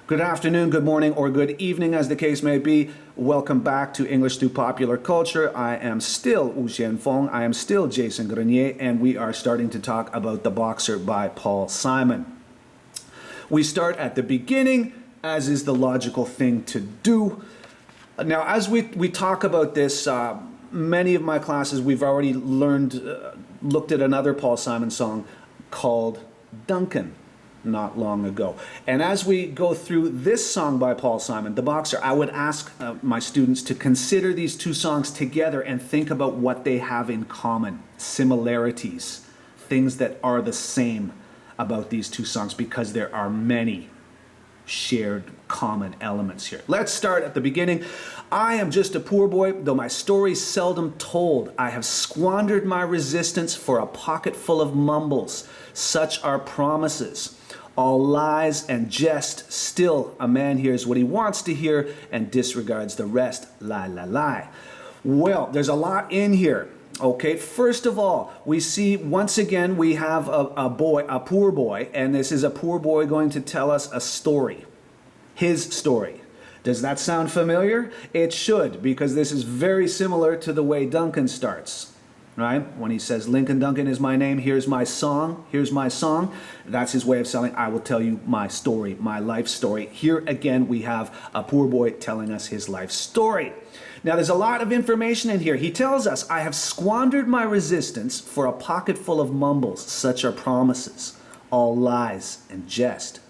Good afternoon, good morning, or good evening, as the case may be. Welcome back to English through Popular Culture. I am still Wu Xianfeng. I am still Jason Grenier, and we are starting to talk about The Boxer by Paul Simon. We start at the beginning, as is the logical thing to do. Now, as we talk about this, many of my classes we've already looked at another Paul Simon song called Duncan not long ago. And as we go through this song by Paul Simon, The Boxer, I would ask my students to consider these two songs together and think about what they have in common, similarities, things that are the same about these two songs, because there are many shared common elements here. Let's start at the beginning. I am just a poor boy, though my story's seldom told. I have squandered my resistance for a pocket full of mumbles. Such are promises. All lies and jest. Still, a man hears what he wants to hear and disregards the rest. Lie, lie, lie. Well, there's a lot in here. Okay, first of all, we see once again we have a poor boy, and this is a poor boy going to tell us a story. His story. Does that sound familiar? It should, because this is very similar to the way Duncan starts. Right? When he says, Lincoln Duncan is my name, here's my song, that's his way of saying, I will tell you my story, my life story. Here again, we have a poor boy telling us his life story. Now, there's a lot of information in here. He tells us, I have squandered my resistance for a pocket full of mumbles. Such are promises, all lies and jest.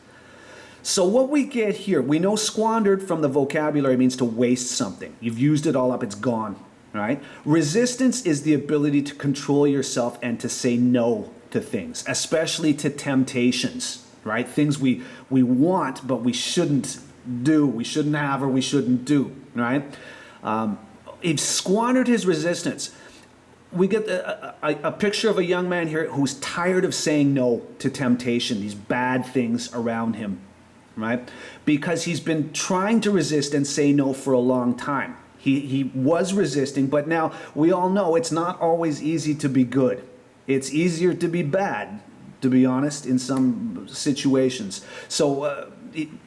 So what we get here, we know squandered from the vocabulary means to waste something. You've used it all up, it's gone. Right? Resistance is the ability to control yourself and to say no to things, especially to temptations, right? Things we want, but we shouldn't do, we shouldn't have, or we shouldn't do, right? He's squandered his resistance. We get a picture of a young man here who's tired of saying no to temptation, these bad things around him, right? Because he's been trying to resist and say no for a long time. He was resisting, but now we all know it's not always easy to be good. It's easier to be bad, to be honest, in some situations. So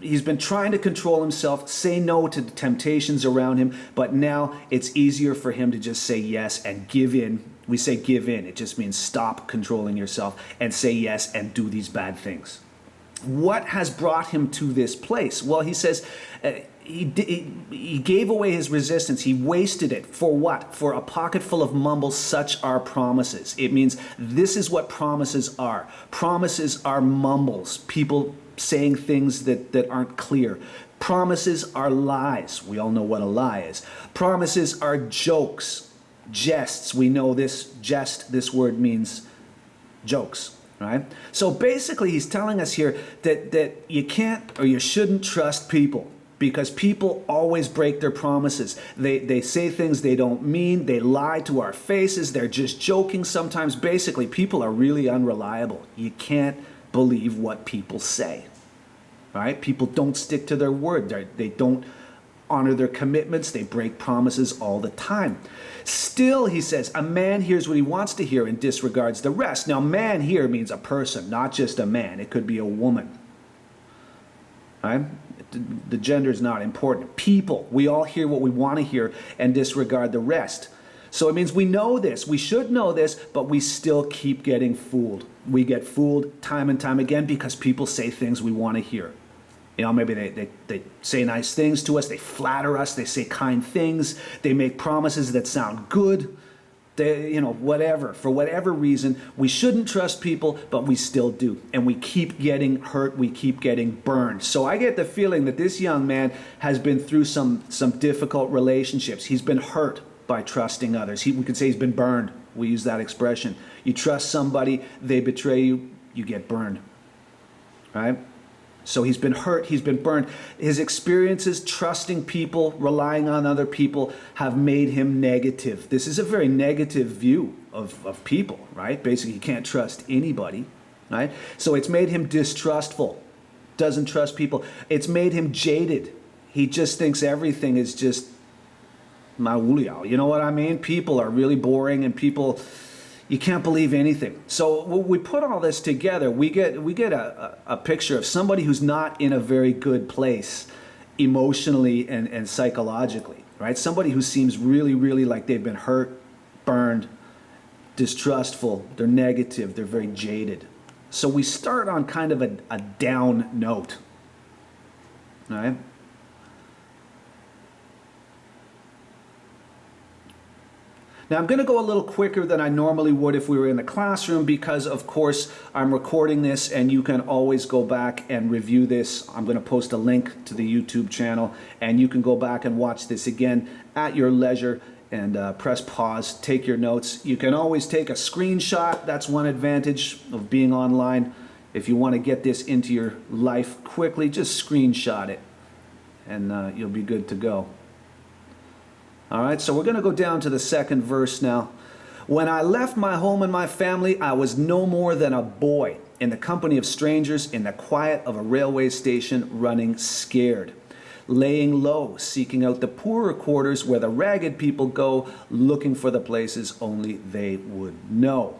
he's been trying to control himself, say no to the temptations around him, but now it's easier for him to just say yes and give in. We say give in. It just means stop controlling yourself and say yes and do these bad things. What has brought him to this place? Well, he says he gave away his resistance. He wasted it. For what? For a pocket full of mumbles. Such are promises. It means this is what promises are. Promises are mumbles. People saying things that aren't clear. Promises are lies. We all know what a lie is. Promises are jokes, jests. We know this word means jokes. Right? So basically he's telling us here that you can't or you shouldn't trust people, because people always break their promises. They say things they don't mean. They lie to our faces. They're just joking sometimes. Basically, people are really unreliable. You can't believe what people say. Right? People don't stick to their word. They don't honor their commitments. They break promises all the time. Still, he says, a man hears what he wants to hear and disregards the rest. Now, man here means a person, not just a man. It could be a woman. Right? The gender is not important. People, we all hear what we want to hear and disregard the rest. So it means we know this. We should know this, but we still keep getting fooled. We get fooled time and time again because people say things we want to hear. You know, maybe they say nice things to us, they flatter us, they say kind things, they make promises that sound good, whatever. For whatever reason, we shouldn't trust people, but we still do. And we keep getting hurt, we keep getting burned. So I get the feeling that this young man has been through some difficult relationships. He's been hurt by trusting others. We could say he's been burned. We use that expression. You trust somebody, they betray you, you get burned. Right? So he's been hurt, he's been burned. His experiences trusting people, relying on other people have made him negative. This is a very negative view of people, right? Basically, you can't trust anybody, right? So it's made him distrustful, doesn't trust people. It's made him jaded. He just thinks everything is just mauliao. You know what I mean? People are really boring, and people, You can't believe anything. So when we put all this together, we get a picture of somebody who's not in a very good place emotionally and psychologically, right? Somebody who seems really, really like they've been hurt, burned, distrustful, they're negative, they're very jaded. So we start on kind of a down note, right? Now I'm going to go a little quicker than I normally would if we were in the classroom because of course I'm recording this and you can always go back and review this. I'm going to post a link to the YouTube channel and you can go back and watch this again at your leisure and press pause, take your notes. You can always take a screenshot. That's one advantage of being online. If you want to get this into your life quickly, just screenshot it and you'll be good to go. All right, so we're going to go down to the second verse now. When I left my home and my family, I was no more than a boy in the company of strangers in the quiet of a railway station, running scared, laying low, seeking out the poorer quarters where the ragged people go, looking for the places only they would know.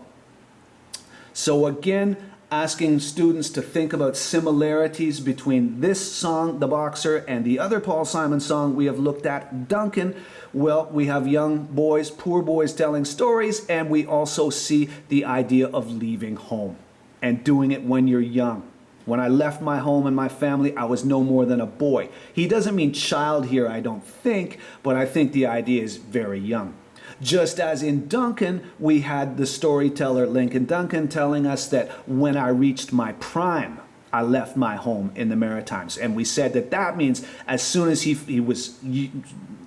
So again, asking students to think about similarities between this song, The Boxer, and the other Paul Simon song we have looked at, Duncan. Well, we have young boys, poor boys telling stories, and we also see the idea of leaving home and doing it when you're young. When I left my home and my family, I was no more than a boy. He doesn't mean child here, I don't think, but I think the idea is very young. Just as in Duncan, we had the storyteller Lincoln Duncan telling us that when I reached my prime, I left my home in the Maritimes. And we said that that means as soon as he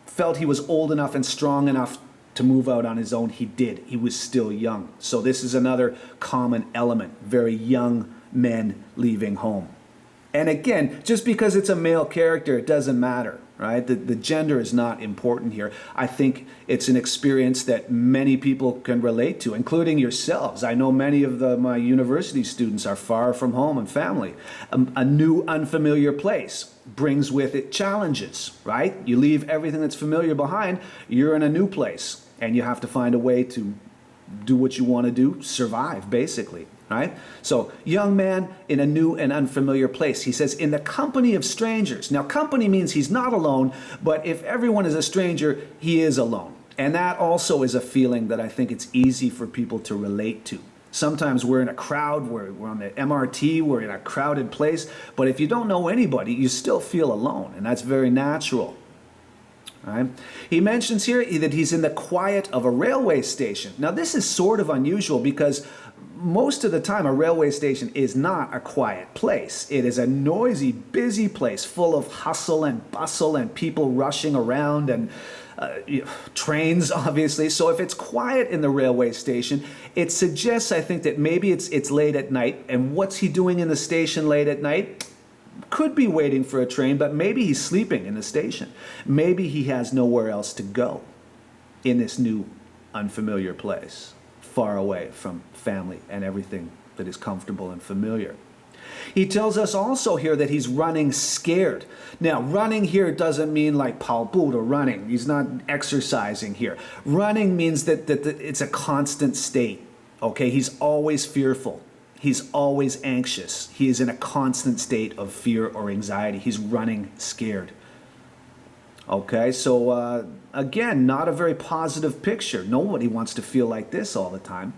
felt he was old enough and strong enough to move out on his own, he did. He was still young. So this is another common element, very young men leaving home. And again, just because it's a male character, it doesn't matter, right? The gender is not important here. I think it's an experience that many people can relate to, including yourselves. I know many of my university students are far from home and family. A new, unfamiliar place brings with it challenges, right? You leave everything that's familiar behind, you're in a new place, and you have to find a way to do what you want to do, survive, basically. Right? So, young man in a new and unfamiliar place. He says, in the company of strangers. Now, company means he's not alone, but if everyone is a stranger, he is alone. And that also is a feeling that I think it's easy for people to relate to. Sometimes we're in a crowd, we're on the MRT, we're in a crowded place, but if you don't know anybody, you still feel alone, and that's very natural. Right? He mentions here that he's in the quiet of a railway station. Now, this is sort of unusual because most of the time a railway station is not a quiet place. It is a noisy, busy place full of hustle and bustle and people rushing around and trains, obviously. So if it's quiet in the railway station, it suggests, I think, that maybe it's late at night. And what's he doing in the station late at night? Could be waiting for a train, but maybe he's sleeping in the station. Maybe he has nowhere else to go in this new, unfamiliar place, far away from family and everything that is comfortable and familiar. He tells us also here that he's running scared. Now, running here doesn't mean like 跑步 or running. He's not exercising here. Running means that it's a constant state. Okay, he's always fearful. He's always anxious. He is in a constant state of fear or anxiety. He's running scared. Okay, so again, not a very positive picture. Nobody wants to feel like this all the time.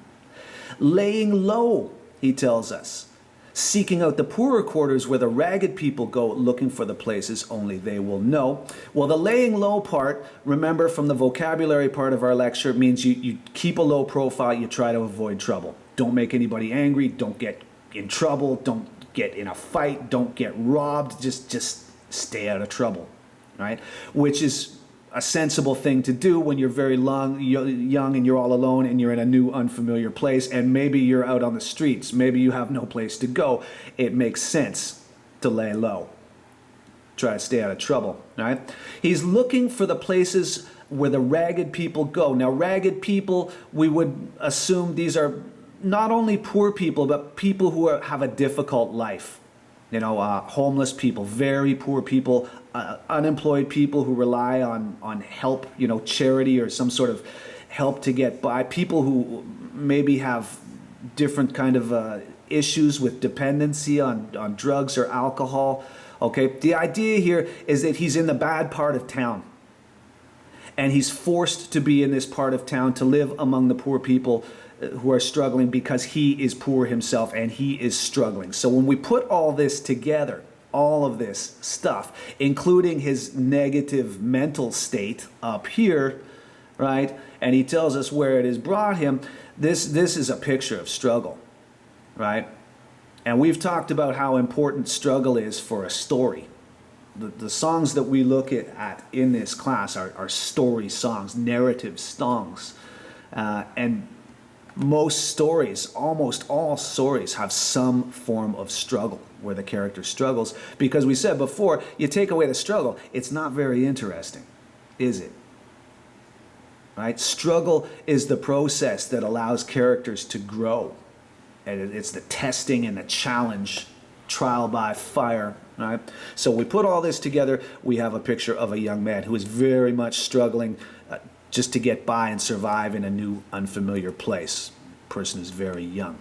Laying low, he tells us. Seeking out the poorer quarters where the ragged people go, looking for the places only they will know. Well, the laying low part, remember from the vocabulary part of our lecture, means you keep a low profile, you try to avoid trouble. Don't make anybody angry, don't get in trouble, don't get in a fight, don't get robbed, just stay out of trouble, right? Which is a sensible thing to do when you're very young and you're all alone and you're in a new, unfamiliar place, and maybe you're out on the streets, maybe you have no place to go. It makes sense to lay low. Try to stay out of trouble, right? He's looking for the places where the ragged people go. Now, ragged people, we would assume these are not only poor people, but people who have a difficult life. You know, homeless people, very poor people, unemployed people who rely on help, you know, charity or some sort of help to get by, people who maybe have different kind of issues with dependency on drugs or alcohol. Okay, the idea here is that he's in the bad part of town, and he's forced to be in this part of town to live among the poor people who are struggling because he is poor himself and he is struggling. So when we put all this together, all of this stuff, including his negative mental state up here, right? And he tells us where it has brought him. This is a picture of struggle, right? And we've talked about how important struggle is for a story. The songs that we look at in this class are story songs, narrative songs. And most stories, almost all stories, have some form of struggle where the character struggles. Because we said before, you take away the struggle, it's not very interesting, is it? Right? Struggle is the process that allows characters to grow. And it's the testing and the challenge, trial by fire. Right? So we put all this together, we have a picture of a young man who is very much struggling just to get by and survive in a new, unfamiliar place. Person is very young.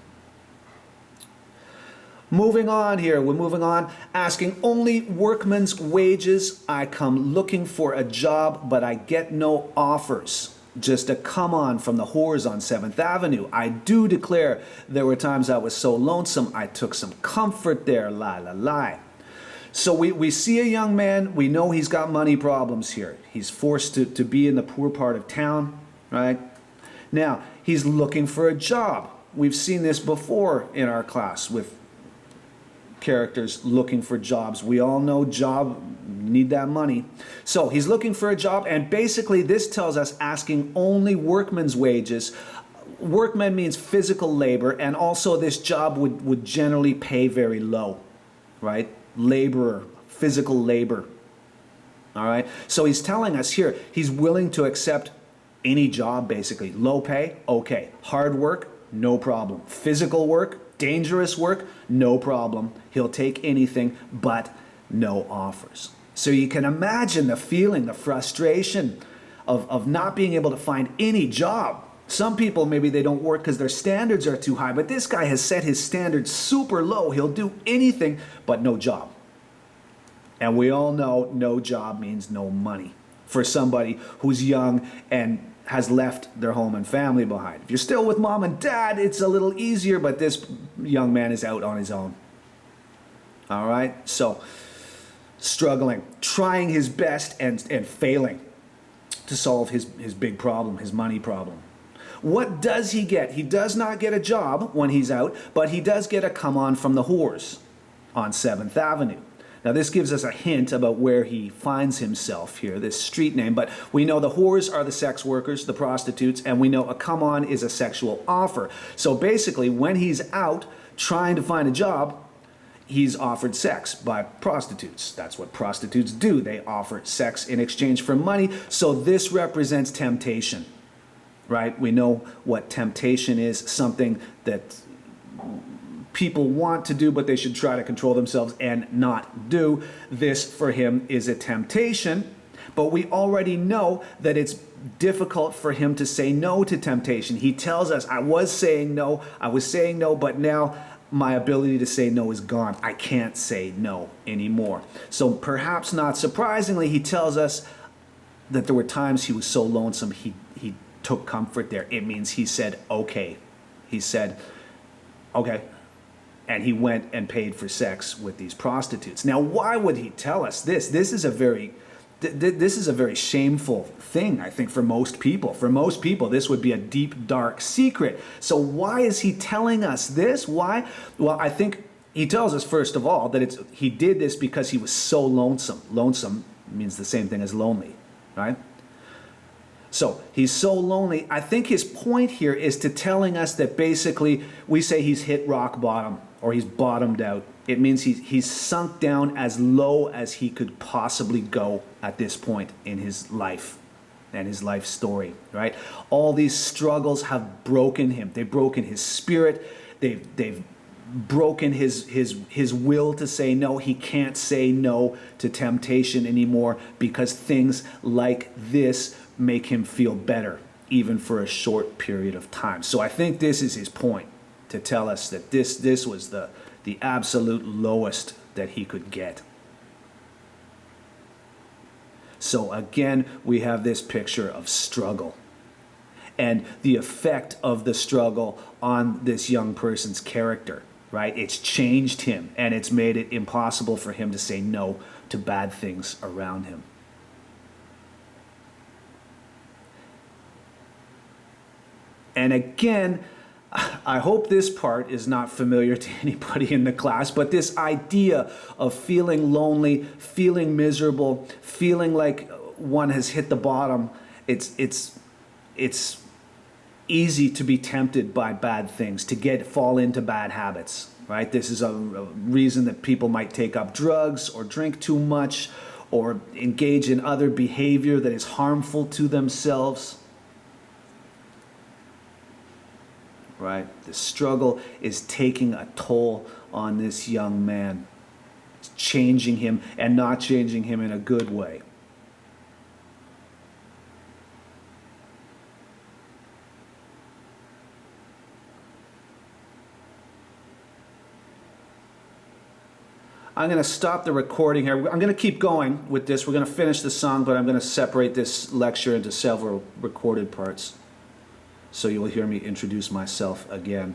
Moving on here, we're moving on. Asking only workman's wages. I come looking for a job, but I get no offers. Just a come on from the whores on 7th Avenue. I do declare there were times I was so lonesome, I took some comfort there. Lie, lie, lie. So we see a young man, we know he's got money problems here. He's forced to be in the poor part of town, right? Now, he's looking for a job. We've seen this before in our class with characters looking for jobs. We all know job, need that money. So he's looking for a job, and basically this tells us asking only workman's wages. Workman means physical labor, and also this job would generally pay very low, right? Laborer, physical labor. All right, so he's telling us here he's willing to accept any job, basically. Low pay, okay. Hard work, no problem. Physical work, dangerous work, no problem. He'll take anything, but no offers. So you can imagine the feeling, the frustration of not being able to find any job. Some people, maybe they don't work because their standards are too high, but this guy has set his standards super low. He'll do anything, but no job. And we all know no job means no money for somebody who's young and has left their home and family behind. If you're still with mom and dad, it's a little easier, but this young man is out on his own. All right? So, struggling, trying his best and failing to solve his big problem, his money problem. What does he get? He does not get a job when he's out, but he does get a come on from the whores on 7th Avenue. Now this gives us a hint about where he finds himself here, this street name, but we know the whores are the sex workers, the prostitutes, and we know a come on is a sexual offer. So basically when he's out trying to find a job, he's offered sex by prostitutes. That's what prostitutes do. They offer sex in exchange for money. So this represents temptation. Right? We know what temptation is, something that people want to do, but they should try to control themselves and not do. This, for him, is a temptation, but we already know that it's difficult for him to say no to temptation. He tells us, I was saying no, but now my ability to say no is gone. I can't say no anymore. So perhaps not surprisingly, he tells us that there were times he was so lonesome, he took comfort there. It means he said, okay. He said, okay. And he went and paid for sex with these prostitutes. Now, why would he tell us this? This is a very shameful thing, I think, for most people. For most people, this would be a deep, dark secret. So why is he telling us this? Why? Well, I think he tells us, first of all, that he did this because he was so lonesome. Lonesome means the same thing as lonely, right? So he's so lonely. I think his point here is to telling us that basically we say he's hit rock bottom or he's bottomed out. It means he's sunk down as low as he could possibly go at this point in his life and his life story, right? All these struggles have broken him. They've broken his spirit. They've broken his will to say no. He can't say no to temptation anymore because things like this make him feel better. even for a short period of time. So I think this is his point, to tell us that this was the absolute lowest that he could get. So again, we have this picture of struggle and the effect of the struggle on this young person's character, right? It's changed him, and it's made it impossible for him to say no to bad things around him. And again, I hope this part is not familiar to anybody in the class, but this idea of feeling lonely, feeling miserable, feeling like one has hit the bottom, it's easy to be tempted by bad things, to fall into bad habits, right? This is a reason that people might take up drugs or drink too much or engage in other behavior that is harmful to themselves. Right? The struggle is taking a toll on this young man. It's changing him, and not changing him in a good way. I'm going to stop the recording here. I'm going to keep going with this. We're going to finish the song, but I'm going to separate this lecture into several recorded parts, so you'll hear me introduce myself again.